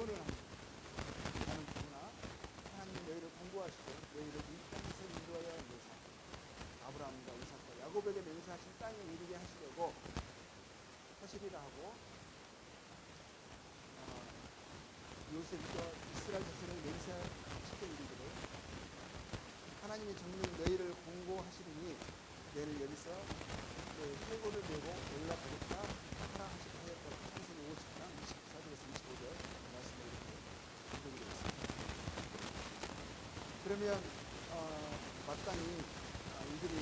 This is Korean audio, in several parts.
유언을 합니다. 나는 그러나 하나님 너희를 공부하시고 너희를 이 땅에서 인도하여 내사 아브라함과 이삭과 야곱에게 맹세하신 땅에 이르게 하시려고 하시리라 하고 요셉과 이스라엘 자손을 맹세시켜 이르기를 하나님이 정녕 너희를 공고하시리니 너희를 여기서 해고를 내고 올라가겠다 하라 하셨다고 창세기 50장 24절에서 25절 말씀을 이렇게 드리겠습니다. 그러면 마땅히 이들이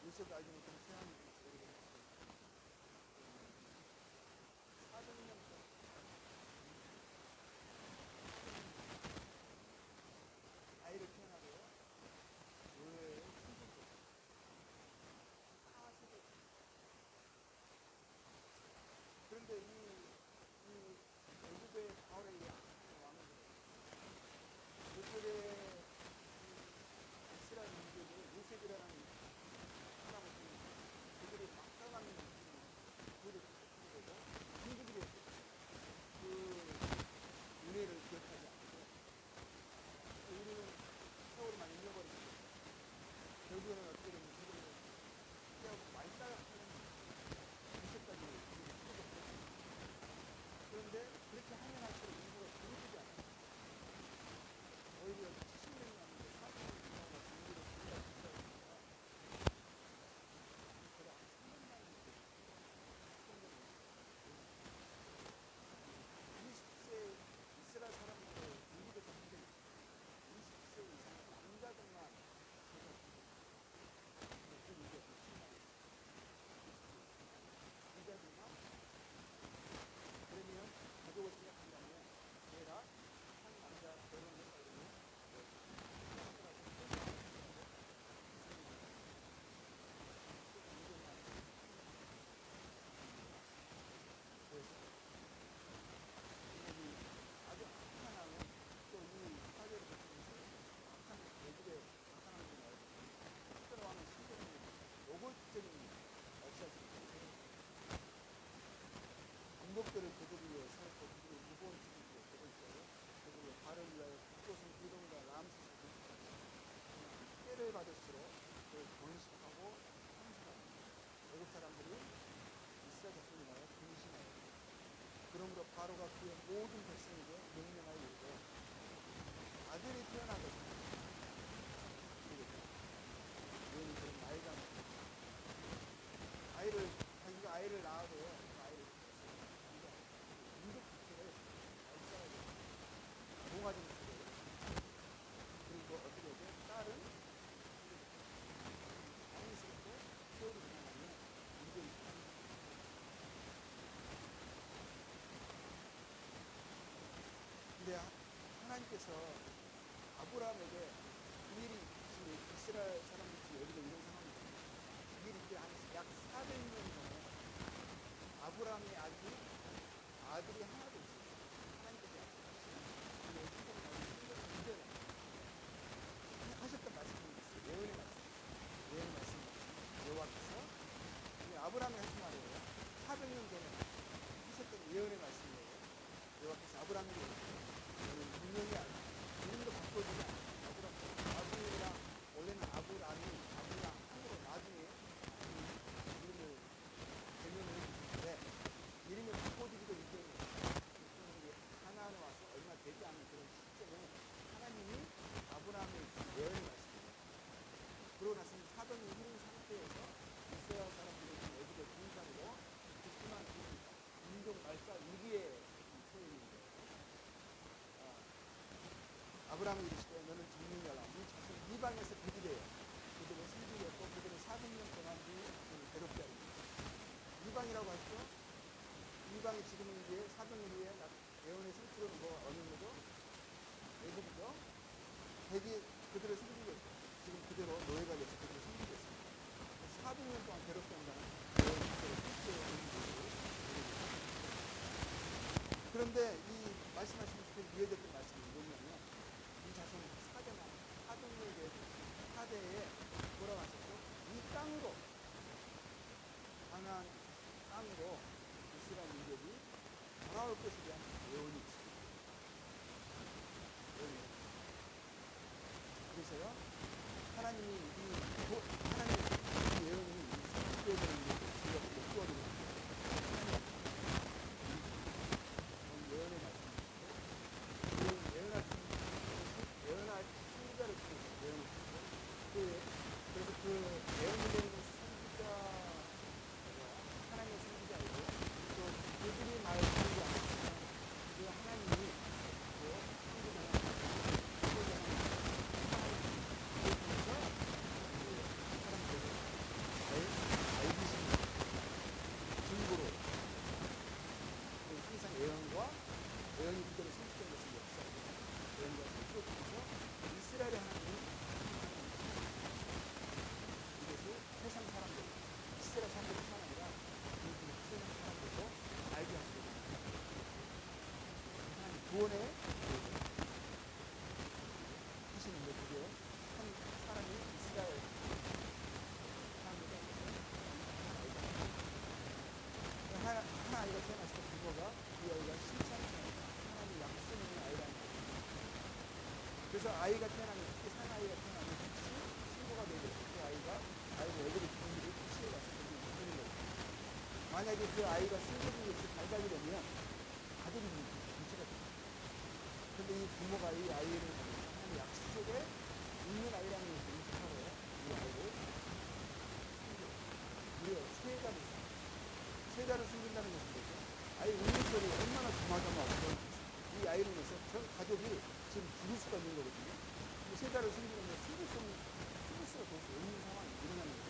요셉도 알지 못하는 태양이 있어요. 400년 아이를 태어나고요. 의외의 친구들 다 세계. 그런데 이 애굽의 바울의 왕은 요셉의 이스라엘 민족을 요셉이라는 사람을 그들이 막다가는 그들을 되고 중국이 그 은혜를 기억하지 않고 우리는 세월을 많이 잃어버리고 결국에는 어떻게 되면 그들을 피하고 말다가는 이때까지 그런데 그렇게 하면 할수록 인구가 줄어들지 않아요. 오히려 70년이 넘는데 40년이 지나고 인구를 줄이다 줄이다 이스라엘 사람들의 인구도 적게 20세 이상 남자들만 그 인구가 남자들만 그러면 가족을 생각한다면 얘가 한 남자 결혼을 하려면 그래서 아주 악한 또이 사회를 거치면서 악한 외국에 나타나는 게 나오고 특별한 신경이 노골적인 역사적인 방법들을 그들을 위해 세웠고 그들의 무거운 책임을 그들에게 그들의 발을 위하여 북조선 이동과 람세스 때를 받을수록 그걸 번식하고 성숙합니다. 외국 사람들이 이제 모든 백성에게 명령하여 이르되 아들이 태어나거든 여인이 그런 나이가 아이를 자기가 아이를 낳아도요 그 아이를 민족 자체를 발전하게 동화좀 시켜요. 그리고 어떻게 해야 돼? 딸은 자연스럽게 세월이 지나가면 민족이 근데 하나님께서 아브라함에게 일이 지금 이스라엘 사람들이 여기도 이런 상황입니다. 이 일이 약 400년 전에 아브라함의 아들이 하나도 없었어요. 하나님께서 약속하신 하셨던 말씀이 있어요. 예언의 말씀. 예언의 말씀. 여호와께서 아브라함이 하신 말이에요. 400년 전에 하셨던 예언의 말씀이에요. 여호와께서 아브라함에게 분명히 알고 이름도 바꿔주지 않아요. 아브라함이랑 원래는 아브라함으로 나중에 이름을 개명을 해주는데 이름을 바꿔주기도 이전에 하나에 와서 얼마 되지 않은 그런 시점에 하나님이 아브라함의 예언을 말씀해요. 그러고 나서는 400년 흐른 상태에서 이스라엘 사람들이 애굽의 군상으로 죽지만 인종 말사 위기의 소인인데 아브라함이 이르시되 너는 정민이라 네 자손 이방에서 백이되어 그들을 섬기겠고 그들을 400년 동안 네 괴롭게 하리라. 이방이라고 했죠. 이방이 지금은 이제 400년 후에 예언의 성취로는 어느 거죠? 애굽이죠. 백이 그들을 섬기겠고 지금 그대로 노예가 돼서 그들을 섬기겠습니다. 400년 동안 괴롭게 한다는 예언의 성취를 섬기고 그런데 이 말씀하신 이해됐던 말씀이 뭐냐면 이 자손은 사대에 돌아와서도 이 땅으로 가나안 땅으로 이스라엘 민족이 돌아올 것에 대한 예언이 있습니다. 그래서요 하나님의 예언이 성취되어야 되는 것을 우리가 못 구하는 예언의 말씀이고 예언할 선지자를 통해서 예언을 했고 그래서 그 예언이 되는 선지자가 하나님의 선지자이고 또 그들이 말하지 않았지만 그 하나님이 그 선지자는 사람들에게 알기신 증거로 항상 예언이 그대로 성취된 것은 역사고 예언과 성취를 통해서 이스라엘의 하나님이 이것을 세상 사람들 이스라엘 사람들뿐만 아니라 세상 사람들도 알게 하시게 됩니다. 하나님 구원에 하시는데 그게 한 사람이 이스라엘 사람들이 하나 아이가 태어났을 때 부모가 그 아이가 신창이 하나님 약속 있는 아이라는 거예요. 그래서 아이가 태어나면 특히 산 아이가 태어나면 같이 신고가 되게 그 아이가 애들이 부모들이 피치에 가서 죽는 거예요. 만약에 그 아이가 숨겨진 것이 발각이 되면 가족이 문제가 됩니다. 그런데 이 부모가 이 아이를 보면서 하나님 약속에 있는 아이라는 것을 인식하고 이 아이를 무려 세자를 숨긴다는 것은 뭐죠? 아이 운명들이 얼마나 조마조마하고 이 아이를 위해서 전 가족이 지금 죽을 수가 있는 거거든요. 세자를 숨기는 건 숨길 수가 없는 상황이 일어나는 거죠.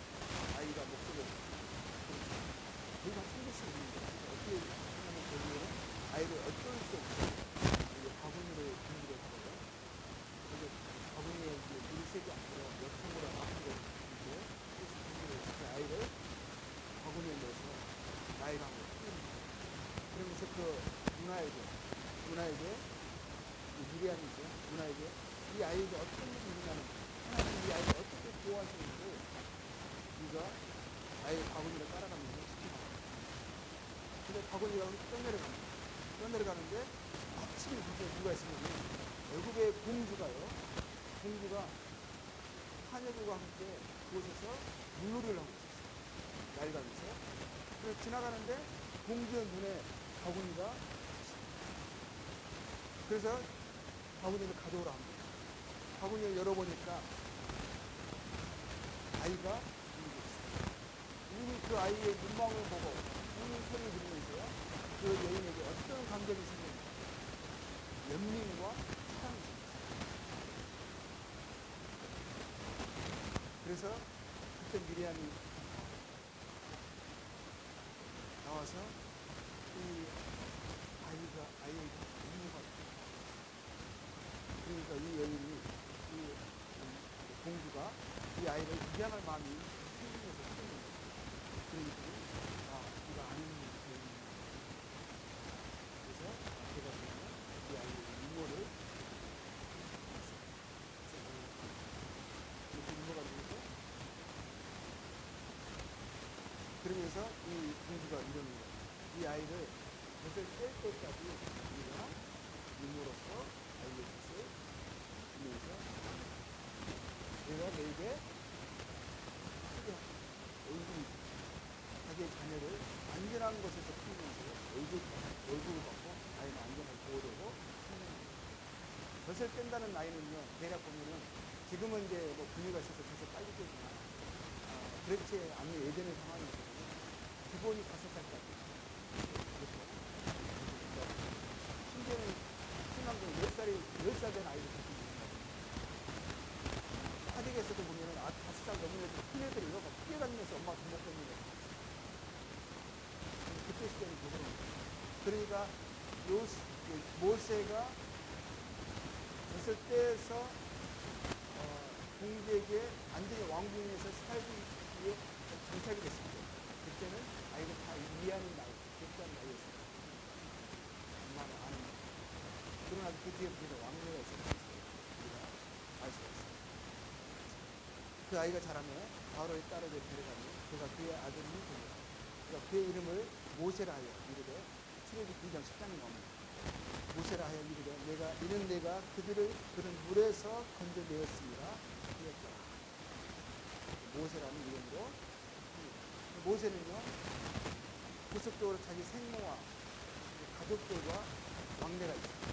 아이가 목소리를 더 이상 숨길 수 없는 거죠. 어떻게 하냐면 결국에 아이를 어쩔 수 없이 바구니를 준비를 하거든요. 그래서 바구니에 물이 새지 않도록 여통으로 앞으로 그래서 준비를 해서 그 아이를 바구니에 넣어서 나이가 한번 큽니다. 그러면서 그 누나에게 미리암이죠. 누나에게 이 아이에게 어떤 일이 일어나는 하나님 이 아이를 어떻게 보호하시는지 네가 아이 바구니를 따라가면서 지켜봐라. 근데 바구니가 떠내려가는데 마침 그게 누가 있었냐면 애굽의 공주가 하녀들과 함께 그곳에서 물놀이를 하고 있었어요. 낡아면서 그래서 지나가는데 공주의 눈에 바구니가 그래서 바구니를 가져오라 합니다. 바구니를 열어보니까 아이가 울고 있어요. 이미 그 아이의 눈망울 보고 우는 소리를 들으면서요, 그 여인에게 어떤 감정이 생깁니까? 연민과 사랑이 생겼어요. 그래서 그때 미리암이 나와서 이 아이에게 눈물을, 그러니까 이 여인이, 이 공주가 이 아이를 미안할 마음이 생기면서 생긴 거예요. 그러니까 이거 아닌 여인이구나. 그래서 제가 보면 이 아이의 유머를 이렇게 유머가 되면서, 그러면서 이 공주가 이러는 거예요. 이 아이를 젖을 뗄 때까지 우리가 유머로서 아이의 젖을 주면서 내가 너에게 얼굴이 자기의 자녀를 안전한 곳에서 키우면서 얼굴을 받고 아이는 안전하게 보호되고 젖을 뺀다는 아이는요, 대략 보면은 지금은 이제 뭐 분유가 있어서 젖을 빨리 빼지만 그렇지 않는 예전의 상황이거든요. 기본이 5살까지. 그렇죠. 심지어는 신랑도 10살 된 아이를 사직에서도 보면은 5살 넘은 애들, 큰 애들이 막 뛰어다니면서 엄마가 밥 먹고 있는 거예요. 그때 시대는 그거는. 그러니까 모세가 젖을 떼서 공주에게 완전히 왕궁에서 살기 위해 정착이 됐습니다. 그때는 아이가 다 이해하는 나이, 적당한 나이였어요. 엄마는 아는 나이. 그러나 그 뒤에 우리가 왕래가 있었다는 것을 우리가 알 수가 있습니다. 그 아이가 자라며 바로의 딸에게 데려가며 그가 그의 아들을 됩니다. 그러니까 그의 이름을 모세라 하여 이르되, 출애굽기 2장 10장에 나옵니다. 모세라 하여 이르되 내가 그들을 그런 물에서 건져내었습니다. 하였더라. 모세라는 이름으로 합니다. 모세는요, 구속적으로 자기 생모와 가족들과 왕래가 있습니다.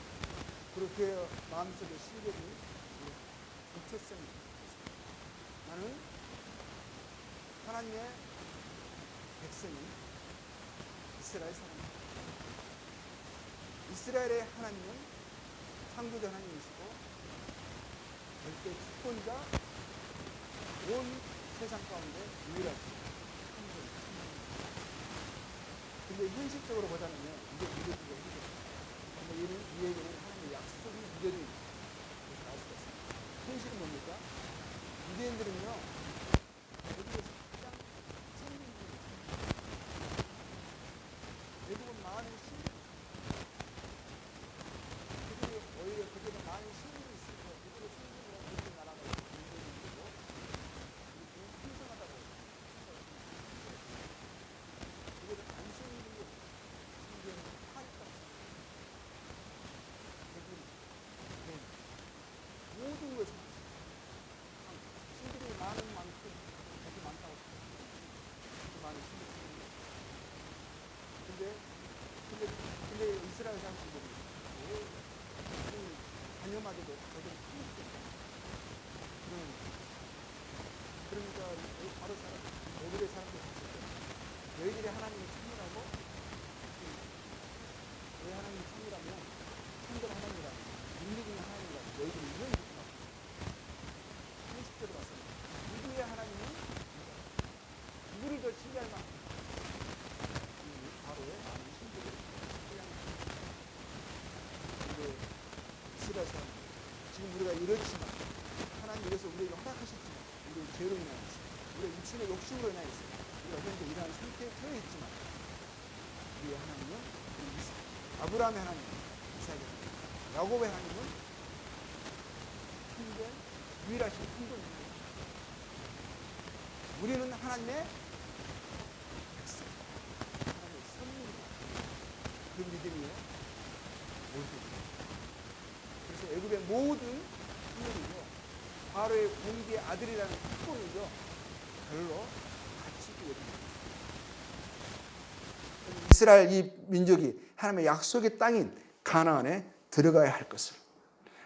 그리고 그의 마음속에 신경이 정체성이 있습니다. 나는 하나님의 백성인 이스라엘 사람입니다. 이스라엘의 하나님은 창조자 하나님이시고 절대 주권자, 온 세상 가운데 유일하십니다. 근데 현실적으로 보자면요, 이게 믿어지기가 힘들어요. 근데 이 얘기는 하나님의 약속이 믿어지는 거예요. 그래서 알 수가 있습니다. 현실은 뭡니까? 유대인들은요, 여기에서 가장 생명력이 있습니다. 대부분 많은 신이 있습니다. 그들이 오히려 그들은 많은 신이 있으며 그들의 생명력과 그들의 나라가 굉장히 되고 이렇게 풍성하다고 그들은 안식일이 신기에는 파리까지 대부분 모든 것을 신들이 많은 만큼 아주 많다고 그 많은 신들이 있습니다. 근데 이스라엘 사람들이 자녀마저도 저들은 참으시겠다. 그러니까 바로 애굽의 사람들이 봤을 때 너희들이 하나님이 참이라고, 왜 하나님이 참이라면 참된 하나님이라면 능력 있는 하나님이라면 너희들이 이런 짓을 하고 현실적으로 봤습니다. 누구의 하나님은 누구를 더 신뢰할 만큼 바로의 많은 신들을 신뢰합니다. 근데 이스라엘 사람들, 지금 우리가 이렇지만 하나님 이것을 우리에게 허락하셨지만 우리의 죄로 인하여서 우리의 육신의 욕심으로 인하여서 우리가 현재 이러한 상태에 처해 있지만 우리의 하나님은 아브라함의 하나님, 이삭의 하나님, 야곱의 하나님은 참된 유일하신 큰분입니다. 우리는 하나님의 백성, 하나님의 선물입니다. 그 믿음이요 모세입니다. 그래서 애굽의 모든 인물이요 바로의 공기의 아들이라는 특권이죠 별로 가치도 여깁니다. 이스라엘 이 민족이 하나님의 약속의 땅인 가나안에 들어가야 할 것을,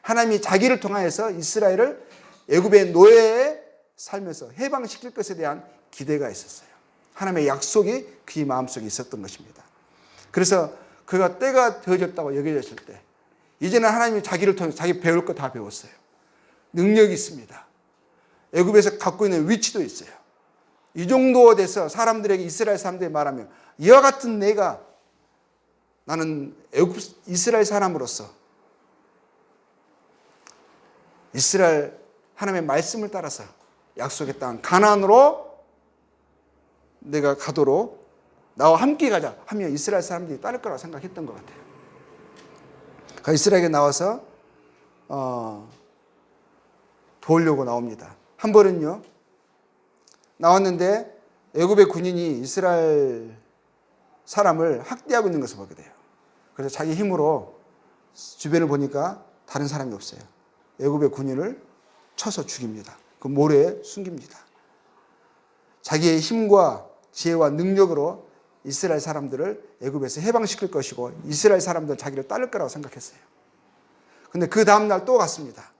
하나님이 자기를 통하여서 이스라엘을 애굽의 노예에 살면서 해방시킬 것에 대한 기대가 있었어요. 하나님의 약속이 그의 마음속에 있었던 것입니다. 그래서 그가 때가 되어졌다고 여겨졌을 때 이제는 하나님이 자기를 통해 자기 배울 거 다 배웠어요. 능력이 있습니다. 애굽에서 갖고 있는 위치도 있어요. 이 정도 돼서 사람들에게, 이스라엘 사람들이 말하면 이와 같은 내가, 나는 이스라엘 사람으로서 이스라엘 하나님의 말씀을 따라서 약속의 땅 가나안으로 내가 가도록 나와 함께 가자 하면 이스라엘 사람들이 따를 거라고 생각했던 것 같아요. 그 이스라엘에 나와서 도우려고 나옵니다. 한 번은요, 나왔는데 애굽의 군인이 이스라엘 사람을 학대하고 있는 것을 보게 돼요. 그래서 자기 힘으로 주변을 보니까 다른 사람이 없어요. 애굽의 군인을 쳐서 죽입니다. 그 모래에 숨깁니다. 자기의 힘과 지혜와 능력으로 이스라엘 사람들을 애굽에서 해방시킬 것이고 이스라엘 사람들은 자기를 따를 거라고 생각했어요. 근데 그 다음날 또 갔습니다.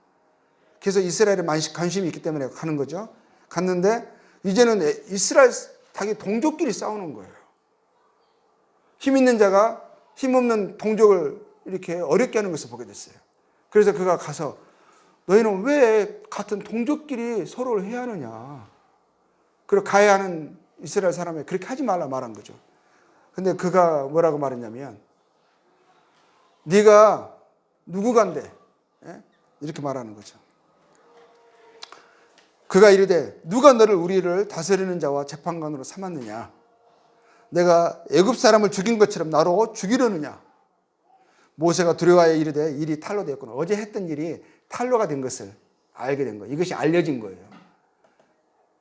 그래서 이스라엘에 관심이 있기 때문에 가는 거죠. 갔는데 이제는 이스라엘 자기 동족끼리 싸우는 거예요. 힘 있는 자가 힘 없는 동족을 이렇게 어렵게 하는 것을 보게 됐어요. 그래서 그가 가서 너희는 왜 같은 동족끼리 서로를 해하느냐. 그리고 가야 하는 이스라엘 사람에 그렇게 하지 말라 말한 거죠. 근데 그가 뭐라고 말했냐면 네가 누구간데? 이렇게 말하는 거죠. 그가 이르되 누가 너를 우리를 다스리는 자와 재판관으로 삼았느냐? 내가 애굽 사람을 죽인 것처럼 나로 죽이려느냐? 모세가 두려워하여 이르되 일이 탈로 되었구나. 어제 했던 일이 탈로가 된 것을 알게 된 거예요. 이것이 알려진 거예요.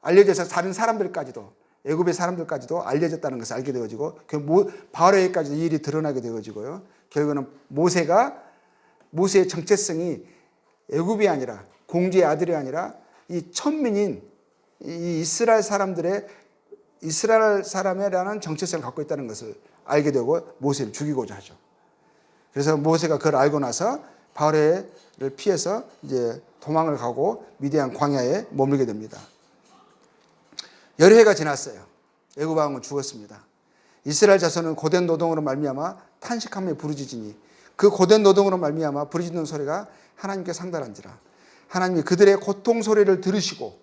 알려져서 다른 사람들까지도, 애굽의 사람들까지도 알려졌다는 것을 알게 되어지고 바로에까지도 이 일이 드러나게 되어지고요. 결국은 모세의 정체성이 애굽이 아니라, 공주의 아들이 아니라 이 천민인 이 이스라엘 사람이라는 정체성을 갖고 있다는 것을 알게 되고 모세를 죽이고자 하죠. 그래서 모세가 그걸 알고 나서 바로를 피해서 이제 도망을 가고 미디안 광야에 머물게 됩니다. 열흘 해가 지났어요. 애굽 왕은 죽었습니다. 이스라엘 자손은 고된 노동으로 말미암아 탄식하며 부르짖으니 그 고된 노동으로 말미암아 부르짖는 소리가 하나님께 상달한지라. 하나님이 그들의 고통 소리를 들으시고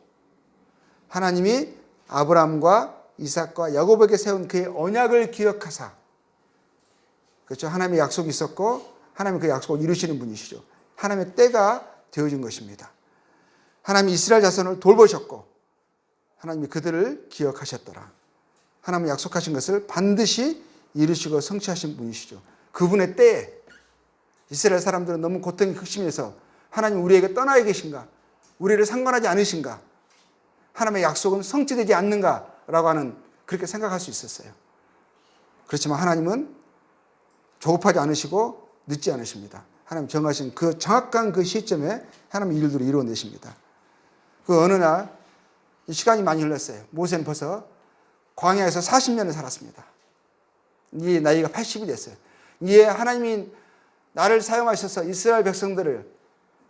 하나님이 아브라함과 이삭과 야곱에게 세운 그의 언약을 기억하사, 그렇죠. 하나님의 약속이 있었고 하나님이 그 약속을 이루시는 분이시죠. 하나님의 때가 되어진 것입니다. 하나님이 이스라엘 자손을 돌보셨고 하나님이 그들을 기억하셨더라. 하나님이 약속하신 것을 반드시 이루시고 성취하신 분이시죠. 그분의 때에 이스라엘 사람들은 너무 고통이 극심해서 하나님 우리에게 떠나 계신가? 우리를 상관하지 않으신가? 하나님의 약속은 성취되지 않는가라고 하는, 그렇게 생각할 수 있었어요. 그렇지만 하나님은 조급하지 않으시고 늦지 않으십니다. 하나님 정하신 그 정확한 그 시점에 하나님 일들을 이루어내십니다. 그 어느 날 시간이 많이 흘렀어요. 모세는 벌써 광야에서 40년을 살았습니다. 이제 나이가 80이 됐어요. 이제 하나님이 나를 사용하셔서 이스라엘 백성들을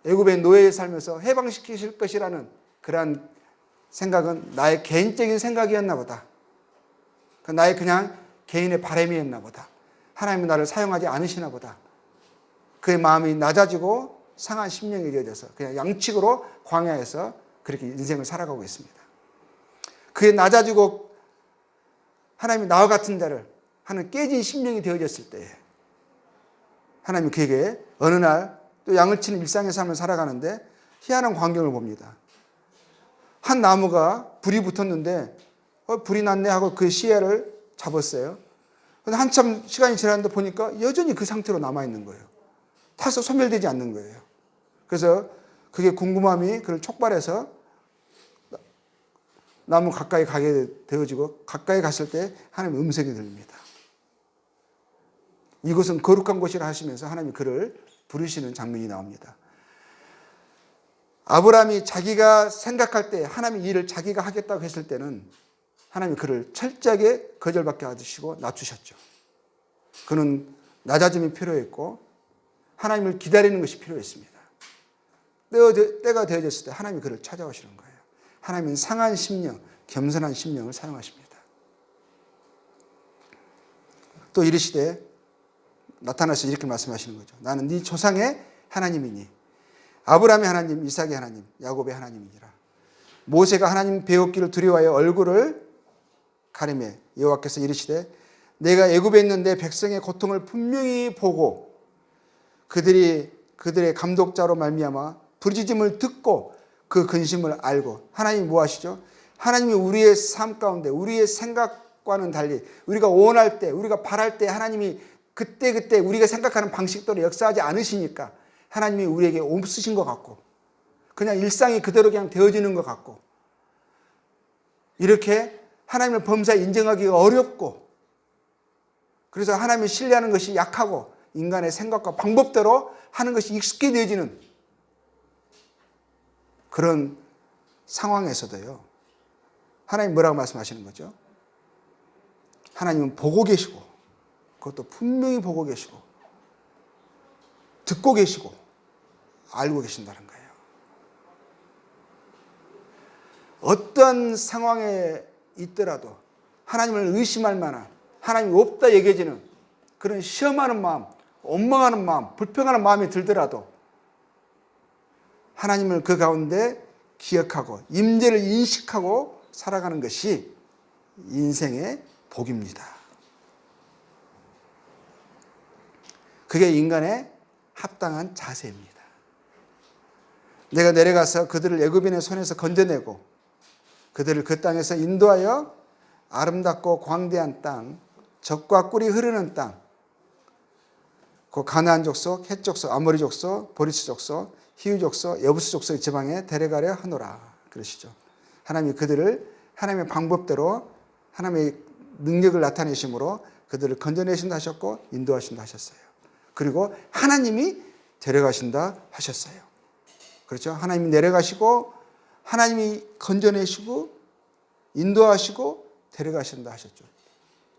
애굽의 노예에 살면서 해방시키실 것이라는 그러한 생각은 나의 개인적인 생각이었나 보다. 나의 그냥 개인의 바람이었나 보다. 하나님은 나를 사용하지 않으시나 보다. 그의 마음이 낮아지고 상한 심령이 이어져서 그냥 양측으로 광야에서 그렇게 인생을 살아가고 있습니다. 그의 낮아지고 하나님이 나와 같은 자를 하는 깨진 심령이 되어졌을 때에 하나님이 그에게 어느 날 또 양을 치는 일상의 삶을 살아가는데 희한한 광경을 봅니다. 한 나무가 불이 붙었는데 불이 났네 하고 그 씨앗을 잡았어요. 근데 한참 시간이 지났는데 보니까 여전히 그 상태로 남아있는 거예요. 타서 소멸되지 않는 거예요. 그래서 그게 궁금함이 그를 촉발해서 나무 가까이 가게 되어지고 가까이 갔을 때 하나님의 음성이 들립니다. 이곳은 거룩한 곳이라 하시면서 하나님이 그를 부르시는 장면이 나옵니다. 아브라함이 자기가 생각할 때 하나님이 일을 자기가 하겠다고 했을 때는 하나님이 그를 철저하게 거절받게 하시고 낮추셨죠. 그는 낮아짐이 필요했고 하나님을 기다리는 것이 필요했습니다. 때가 되어졌을 때 하나님이 그를 찾아오시는 거예요. 하나님은 상한 심령, 겸손한 심령을 사용하십니다. 또 이르시되 나타나서 이렇게 말씀하시는 거죠. 나는 네 조상의 하나님이니 아브라함의 하나님, 이삭의 하나님, 야곱의 하나님이니라. 모세가 하나님 배웠기를 두려워하여 얼굴을 가리매 여호와께서 이르시되 내가 애굽에 있는 내 백성의 고통을 분명히 보고 그들의 감독자로 말미암아 부르짖음을 듣고 그 근심을 알고. 하나님이 뭐 하시죠? 하나님이 우리의 삶 가운데 우리의 생각과는 달리 우리가 원할 때, 우리가 바랄 때 하나님이 그때 우리가 생각하는 방식대로 역사하지 않으시니까 하나님이 우리에게 없으신 것 같고 그냥 일상이 그대로 그냥 되어지는 것 같고 이렇게 하나님을 범사에 인정하기가 어렵고 그래서 하나님을 신뢰하는 것이 약하고 인간의 생각과 방법대로 하는 것이 익숙해 되어지는 그런 상황에서도요. 하나님 뭐라고 말씀하시는 거죠? 하나님은 보고 계시고 그것도 분명히 보고 계시고 듣고 계시고 알고 계신다는 거예요. 어떤 상황에 있더라도 하나님을 의심할 만한 하나님이 없다 여겨지는 그런 시험하는 마음, 원망하는 마음, 불평하는 마음이 들더라도 하나님을 그 가운데 기억하고 임재를 인식하고 살아가는 것이 인생의 복입니다. 그게 인간의 합당한 자세입니다. 내가 내려가서 그들을 애굽인의 손에서 건져내고 그들을 그 땅에서 인도하여 아름답고 광대한 땅, 젖과 꿀이 흐르는 땅, 그 가나안 족속, 헷 족속, 아모리 족속, 보리스 족속, 히위 족속, 여부스 족속의 지방에 데려가려 하노라 그러시죠. 하나님이 그들을 하나님의 방법대로 하나님의 능력을 나타내심으로 그들을 건져내신다 하셨고 인도하신다 하셨어요. 그리고 하나님이 데려가신다 하셨어요. 그렇죠? 하나님이 내려가시고 하나님이 건져내시고 인도하시고 데려가신다 하셨죠.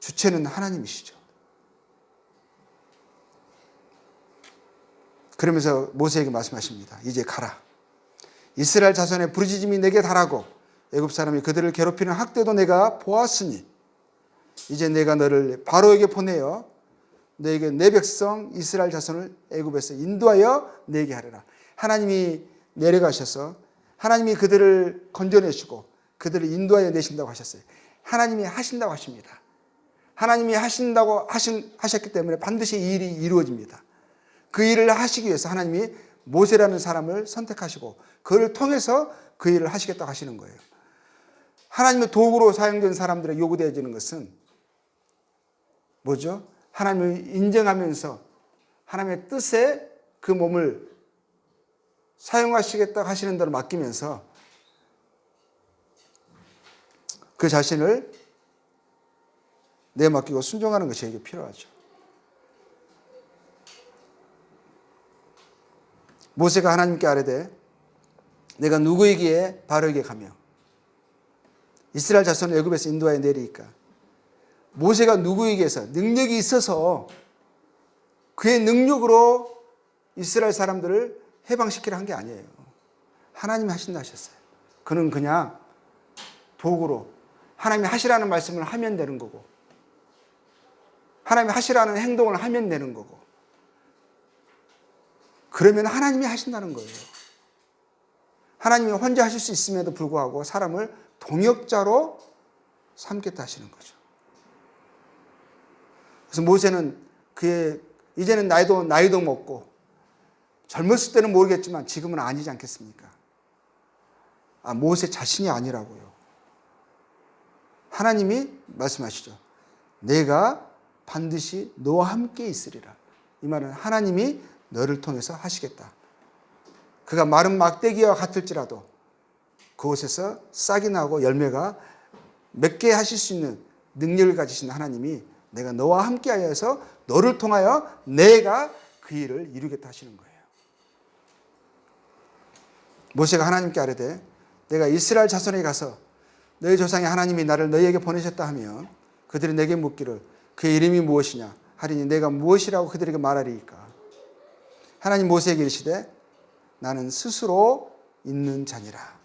주체는 하나님이시죠. 그러면서 모세에게 말씀하십니다. 이제 가라. 이스라엘 자손의 부르짖음이 내게 달하고 애굽 사람이 그들을 괴롭히는 학대도 내가 보았으니 이제 내가 너를 바로에게 보내어 너에게 내 백성 이스라엘 자손을 애굽에서 인도하여 내게 하리라. 하나님이 내려가셔서 하나님이 그들을 건져내시고 그들을 인도하여 내신다고 하셨어요. 하나님이 하신다고 하십니다. 하나님이 하신다고 하셨기 때문에 반드시 이 일이 이루어집니다. 그 일을 하시기 위해서 하나님이 모세라는 사람을 선택하시고 그를 통해서 그 일을 하시겠다고 하시는 거예요. 하나님의 도구로 사용된 사람들에게 요구되어지는 것은 뭐죠? 하나님을 인정하면서 하나님의 뜻에 그 몸을 사용하시겠다고 하시는 대로 맡기면서 그 자신을 내맡기고 순종하는 것이 이게 필요하죠. 모세가 하나님께 아뢰되 내가 누구에게 바로에게 가며 이스라엘 자손을 애굽에서 인도하여 내리니까 모세가 누구에게서 능력이 있어서 그의 능력으로 이스라엘 사람들을 해방시키려 한 게 아니에요. 하나님이 하신다 하셨어요. 그는 그냥 도구로 하나님이 하시라는 말씀을 하면 되는 거고 하나님이 하시라는 행동을 하면 되는 거고 그러면 하나님이 하신다는 거예요. 하나님이 혼자 하실 수 있음에도 불구하고 사람을 동역자로 삼겠다 하시는 거죠. 그래서 모세는 이제는 나이도 먹고 젊었을 때는 모르겠지만 지금은 아니지 않겠습니까? 모세 자신이 아니라고요. 하나님이 말씀하시죠. 내가 반드시 너와 함께 있으리라. 이 말은 하나님이 너를 통해서 하시겠다. 그가 마른 막대기와 같을지라도 그곳에서 싹이 나고 열매가 맺게 하실 수 있는 능력을 가지신 하나님이 내가 너와 함께 하여서 너를 통하여 내가 그 일을 이루겠다 하시는 거예요. 모세가 하나님께 아뢰되 내가 이스라엘 자손에게 가서 너희 조상의 하나님이 나를 너희에게 보내셨다 하면 그들이 내게 묻기를 그의 이름이 무엇이냐 하리니 내가 무엇이라고 그들에게 말하리이까. 하나님 모세에게 이르시되 나는 스스로 있는 자니라.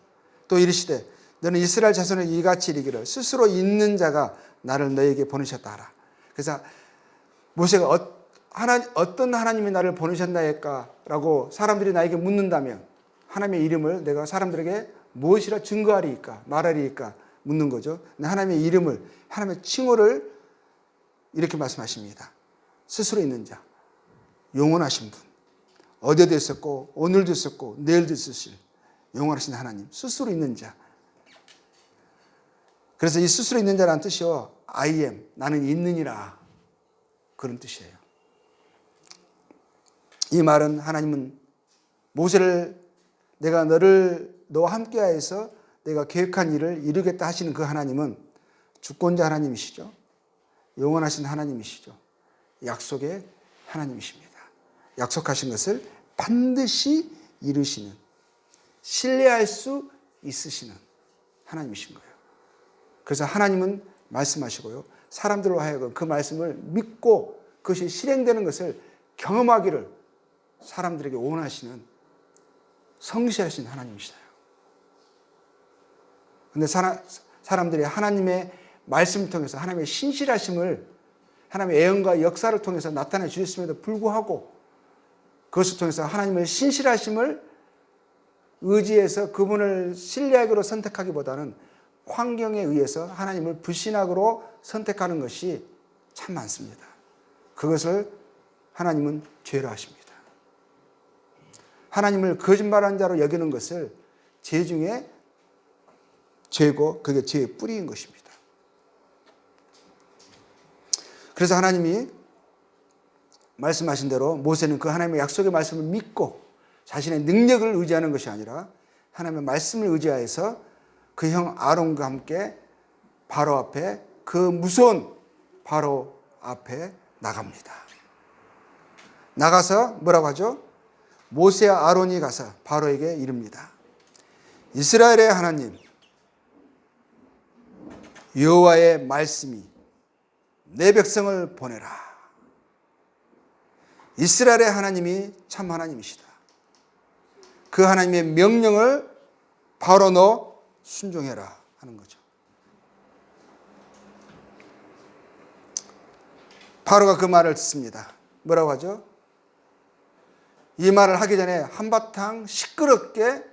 또 이르시되 너는 이스라엘 자손에게 이같이 이르기를 스스로 있는 자가 나를 너에게 보내셨다 하라. 그래서 모세가 어떤 하나님이 나를 보내셨나이까 라고 사람들이 나에게 묻는다면 하나님의 이름을 내가 사람들에게 무엇이라 증거하리이까 말하리이까 묻는 거죠. 하나님의 이름을, 하나님의 칭호를 이렇게 말씀하십니다. 스스로 있는 자, 영원하신 분, 어제도 있었고 오늘도 있었고 내일도 있으실 영원하신 하나님, 스스로 있는 자. 그래서 이 스스로 있는 자라는 뜻이요, I am, 나는 있느니라, 그런 뜻이에요. 이 말은 하나님은 모세를 내가 너와 함께하여서 내가 계획한 일을 이루겠다 하시는 그 하나님은 주권자 하나님이시죠. 영원하신 하나님이시죠. 약속의 하나님이십니다. 약속하신 것을 반드시 이루시는, 신뢰할 수 있으시는 하나님이신 거예요. 그래서 하나님은 말씀하시고요, 사람들로 하여금 그 말씀을 믿고 그것이 실행되는 것을 경험하기를 사람들에게 원하시는 성실하신 하나님이시다. 그런데 사람들이 하나님의 말씀을 통해서 하나님의 신실하심을, 하나님의 애언과 역사를 통해서 나타내 주셨음에도 불구하고 그것을 통해서 하나님의 신실하심을 의지해서 그분을 신뢰하기로 선택하기보다는 환경에 의해서 하나님을 불신하기로 선택하는 것이 참 많습니다. 그것을 하나님은 죄로 하십니다. 하나님을 거짓말하는 자로 여기는 것을 죄 중에 죄고 그게 죄의 뿌리인 것입니다. 그래서 하나님이 말씀하신 대로 모세는 그 하나님의 약속의 말씀을 믿고 자신의 능력을 의지하는 것이 아니라 하나님의 말씀을 의지하여서 그 형 아론과 함께 바로 앞에, 그 무서운 바로 앞에 나갑니다. 나가서 뭐라고 하죠? 모세와 아론이 가서 바로에게 이릅니다. 이스라엘의 하나님 여호와의 말씀이 내 백성을 보내라. 이스라엘의 하나님이 참 하나님이시다. 그 하나님의 명령을 바로 너 순종해라 하는 거죠. 바로가 그 말을 듣습니다. 뭐라고 하죠? 이 말을 하기 전에 한바탕 시끄럽게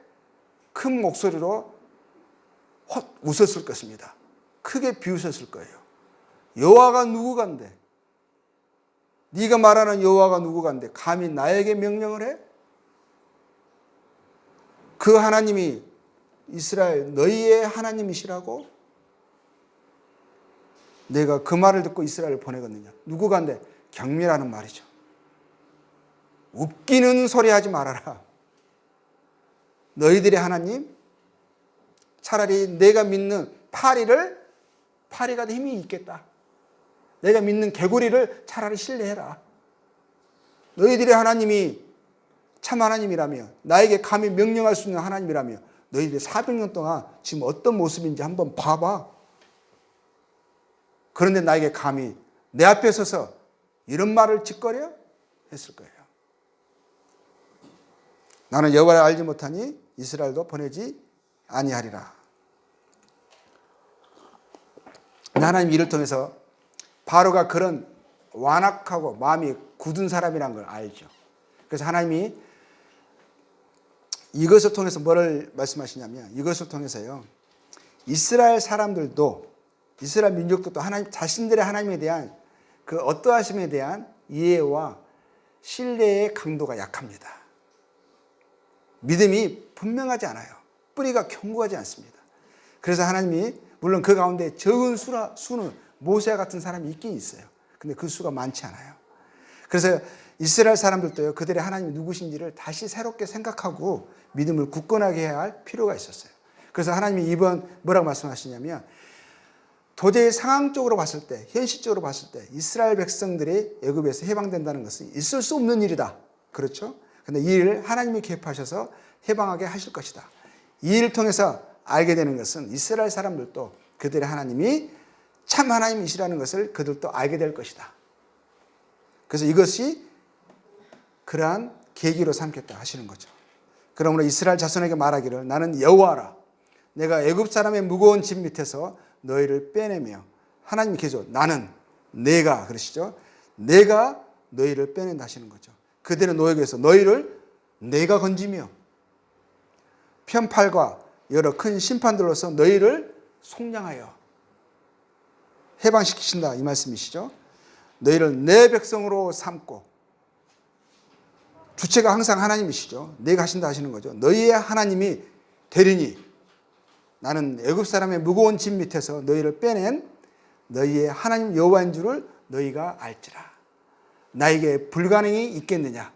큰 목소리로 웃었을 것입니다. 크게 비웃었을 거예요. 여호와가 누구간데? 네가 말하는 여호와가 누구간데 감히 나에게 명령을 해? 그 하나님이 이스라엘 너희의 하나님이시라고? 내가 그 말을 듣고 이스라엘을 보내겠느냐? 누구간데? 경미라는 말이죠. 웃기는 소리 하지 말아라. 너희들의 하나님? 차라리 내가 믿는 파리가 더 힘이 있겠다. 내가 믿는 개구리를 차라리 신뢰해라. 너희들의 하나님이 참 하나님이라며, 나에게 감히 명령할 수 있는 하나님이라며, 너희들이 400년 동안 지금 어떤 모습인지 한번 봐봐. 그런데 나에게 감히 내 앞에 서서 이런 말을 짓거려? 했을 거예요. 나는 여호와를 알지 못하니 이스라엘도 보내지 아니하리라. 하나님 이를 통해서 바로가 그런 완악하고 마음이 굳은 사람이라는 걸 알죠. 그래서 하나님이 이것을 통해서 뭐를 말씀하시냐면, 이것을 통해서요, 이스라엘 사람들도, 이스라엘 민족들도 하나님 자신들의 하나님에 대한 그 어떠하심에 대한 이해와 신뢰의 강도가 약합니다. 믿음이 분명하지 않아요. 뿌리가 견고하지 않습니다. 그래서 하나님이 물론 그 가운데 적은 수는 모세와 같은 사람이 있긴 있어요. 근데 그 수가 많지 않아요. 그래서 이스라엘 사람들도요, 그들의 하나님이 누구신지를 다시 새롭게 생각하고 믿음을 굳건하게 해야 할 필요가 있었어요. 그래서 하나님이 이번 뭐라고 말씀하시냐면, 도저히 상황적으로 봤을 때, 현실적으로 봤을 때 이스라엘 백성들이 애굽에서 해방된다는 것은 있을 수 없는 일이다. 그렇죠? 근데 이 일을 하나님이 개입하셔서 해방하게 하실 것이다. 이 일을 통해서 알게 되는 것은 이스라엘 사람들도 그들의 하나님이 참 하나님이시라는 것을 그들도 알게 될 것이다. 그래서 이것이 그러한 계기로 삼겠다 하시는 거죠. 그러므로 이스라엘 자손에게 말하기를 나는 여호와라. 내가 애굽 사람의 무거운 짐 밑에서 너희를 빼내며 하나님이 계속 나는 내가 그러시죠. 내가 너희를 빼낸다 하시는 거죠. 그들의 노역에서 너희를 내가 건지며 편팔과 여러 큰 심판들로서 너희를 속량하여 해방시키신다 이 말씀이시죠. 너희를 내 백성으로 삼고 주체가 항상 하나님이시죠. 내가 하신다 하시는 거죠. 너희의 하나님이 되리니 나는 애굽 사람의 무거운 짐 밑에서 너희를 빼낸 너희의 하나님 여호와인 줄을 너희가 알지라. 나에게 불가능이 있겠느냐.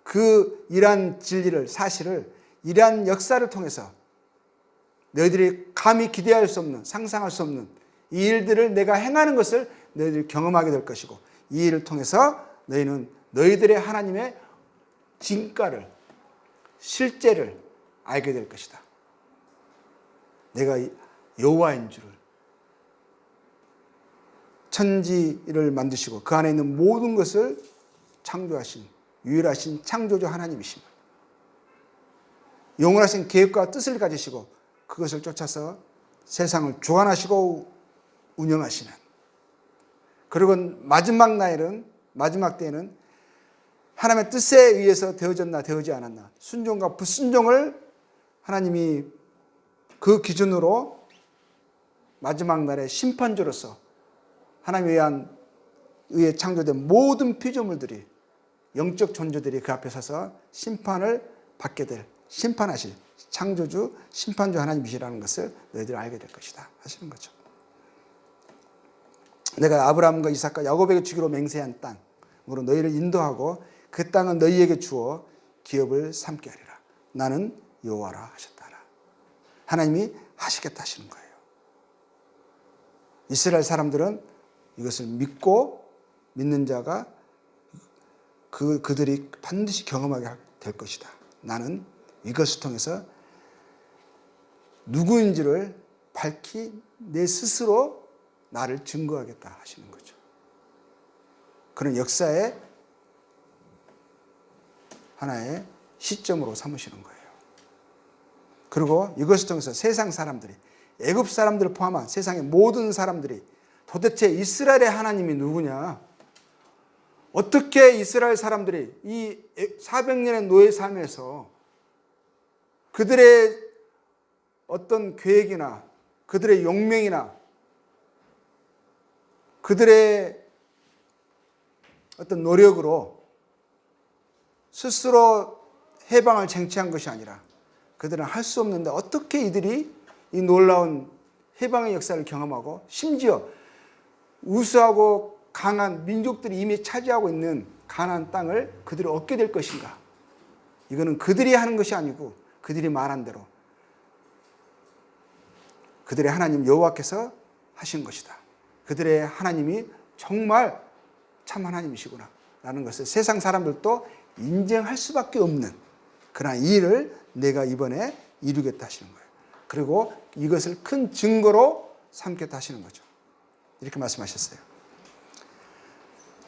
그 이러한 진리를 사실을 이러한 역사를 통해서 너희들이 감히 기대할 수 없는 상상할 수 없는 이 일들을 내가 행하는 것을 너희들이 경험하게 될 것이고 이 일을 통해서 너희는 너희들의 하나님의 진가를 실제를 알게 될 것이다. 내가 여호와인 줄을 천지를 만드시고 그 안에 있는 모든 것을 창조하신 유일하신 창조주 하나님이십니다. 영원하신 계획과 뜻을 가지시고 그것을 쫓아서 세상을 주관하시고 운영하시는 그리고 마지막 때에는 하나님의 뜻에 의해서 되어졌나 되어지 않았나 순종과 불순종을 하나님이 그 기준으로 마지막 날의 심판주로서 하나님에 의해 창조된 모든 피조물들이 영적 존재들이 그 앞에 서서 심판을 받게 될 심판하실 창조주 심판주 하나님이시라는 것을 너희들이 알게 될 것이다 하시는 거죠. 내가 아브라함과 이삭과 야곱에게 주기로 맹세한 땅으로 너희를 인도하고 그 땅은 너희에게 주어 기업을 삼게 하리라. 나는 여호와라 하셨다라. 하나님이 하시겠다 하시는 거예요. 이스라엘 사람들은 이것을 믿고 믿는 자가 그들이 반드시 경험하게 될 것이다. 나는 이것을 통해서 누구인지를 밝히 내 스스로 나를 증거하겠다 하시는 거죠. 그런 역사의 하나의 시점으로 삼으시는 거예요. 그리고 이것을 통해서 세상 사람들이 애굽 사람들을 포함한 세상의 모든 사람들이 도대체 이스라엘의 하나님이 누구냐? 어떻게 이스라엘 사람들이 이 400년의 노예 삶에서 그들의 어떤 계획이나 그들의 용맹이나 그들의 어떤 노력으로 스스로 해방을 쟁취한 것이 아니라 그들은 할 수 없는데 어떻게 이들이 이 놀라운 해방의 역사를 경험하고 심지어 우수하고 강한 민족들이 이미 차지하고 있는 가나안 땅을 그들이 얻게 될 것인가? 이거는 그들이 하는 것이 아니고 그들이 말한 대로 그들의 하나님 여호와께서 하신 것이다. 그들의 하나님이 정말 참 하나님이시구나 라는 것을 세상 사람들도 인정할 수밖에 없는 그러한 일을 내가 이번에 이루겠다 하시는 거예요. 그리고 이것을 큰 증거로 삼겠다 하시는 거죠. 이렇게 말씀하셨어요.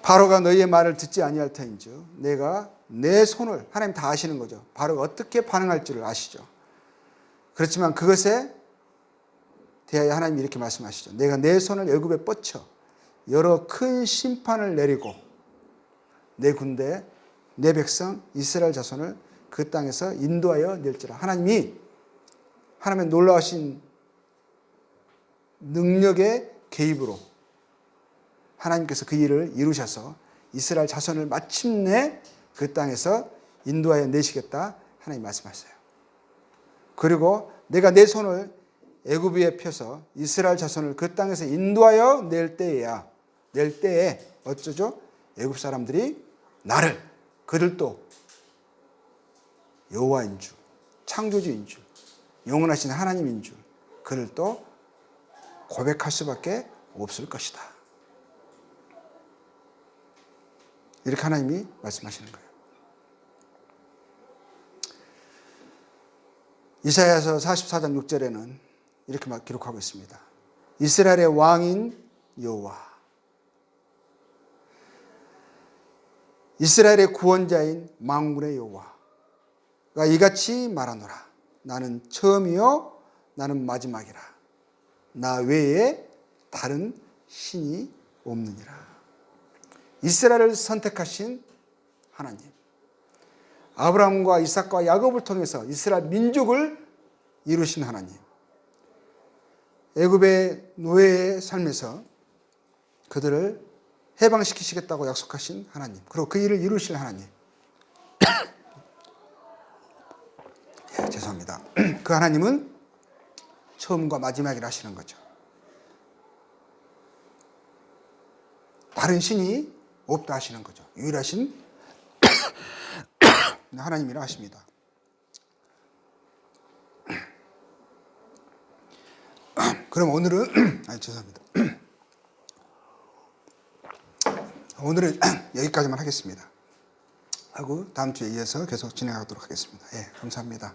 바로가 너희의 말을 듣지 아니할 터인즉 내가 내 손을 하나님 다 아시는 거죠. 바로가 어떻게 반응할 줄을 아시죠. 그렇지만 그것에 대하여 하나님이 이렇게 말씀하시죠. 내가 내 손을 애굽에 뻗쳐 여러 큰 심판을 내리고 내 군대 내 백성 이스라엘 자손을 그 땅에서 인도하여 낼지라. 하나님의 놀라우신 능력의 개입으로 하나님께서 그 일을 이루셔서 이스라엘 자손을 마침내 그 땅에서 인도하여 내시겠다 하나님 말씀하셨어요. 그리고 내가 내 손을 애굽 위에 펴서 이스라엘 자손을 그 땅에서 인도하여 낼 때에 어쩌죠? 애굽 사람들이 나를 그들도 여호와인 줄, 창조주인 줄, 영원하신 하나님인 줄 그를 또 고백할 수밖에 없을 것이다. 이렇게 하나님이 말씀하시는 거예요. 이사야서 44장 6절에는 이렇게 기록하고 있습니다. 이스라엘의 왕인 여호와 이스라엘의 구원자인 만군의 여호와가 이같이 말하노라. 나는 처음이요 나는 마지막이라. 나 외에 다른 신이 없느니라. 이스라엘을 선택하신 하나님, 아브라함과 이삭과 야곱을 통해서 이스라엘 민족을 이루신 하나님, 애굽의 노예의 삶에서 그들을 해방시키시겠다고 약속하신 하나님, 그리고 그 일을 이루실 하나님. 죄송합니다. 그 하나님은 처음과 마지막이라 하시는 거죠. 다른 신이 없다 하시는 거죠. 유일하신 하나님이라 하십니다. 그럼 오늘은 죄송합니다. 오늘은 여기까지만 하겠습니다. 하고 다음 주에 이어서 계속 진행하도록 하겠습니다. 예, 감사합니다.